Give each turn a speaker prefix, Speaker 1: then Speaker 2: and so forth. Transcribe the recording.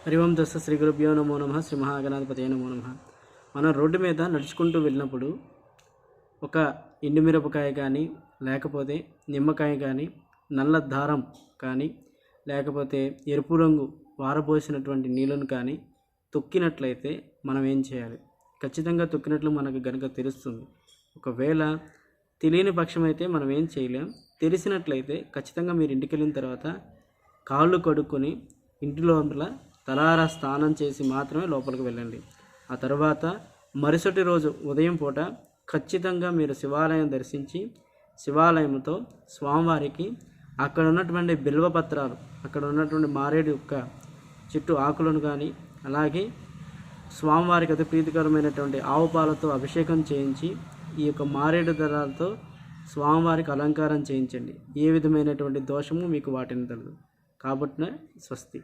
Speaker 1: హరి ఓం దస్త శ్రీ గురుభ్యో నమో నమః. శ్రీ మహాగణాధిపతయే నమో నమః. మనం రోడ్డు మీద నడుచుకుంటూ వెళ్ళినప్పుడు ఒక ఎండుమిరపకాయ కానీ, లేకపోతే నిమ్మకాయ కానీ, నల్ల దారం కానీ, లేకపోతే ఎరుపు రంగు వారబోసినటువంటి నీళ్ళను కానీ తొక్కినట్లయితే మనం ఏం చేయాలి? ఖచ్చితంగా తొక్కినట్లు మనకు గనుక తెలుస్తుంది. ఒకవేళ తెలియని పక్షమైతే మనం ఏం చేయలేం. తెలిసినట్లయితే ఖచ్చితంగా మీరు ఇంటికి వెళ్ళిన తర్వాత కాళ్ళు కడుక్కొని ఇంటి లోపల తలారా స్నానం చేసి మాత్రమే లోపలికి వెళ్ళండి. ఆ తర్వాత మరుసటి రోజు ఉదయం పూట ఖచ్చితంగా మీరు శివాలయం దర్శించి శివాలయంతో స్వామివారికి అక్కడ ఉన్నటువంటి బిల్వపత్రాలు, అక్కడ ఉన్నటువంటి మారేడు యొక్క చెట్టు ఆకులను కానీ, అలాగే స్వామివారికి అతి ప్రీతికరమైనటువంటి ఆవు పాలతో అభిషేకం చేయించి ఈ యొక్క మారేడు దళాలతో స్వామివారికి అలంకారం చేయించండి. ఏ విధమైనటువంటి దోషము మీకు వాటిని తలదు. కాబట్టి స్వస్తి.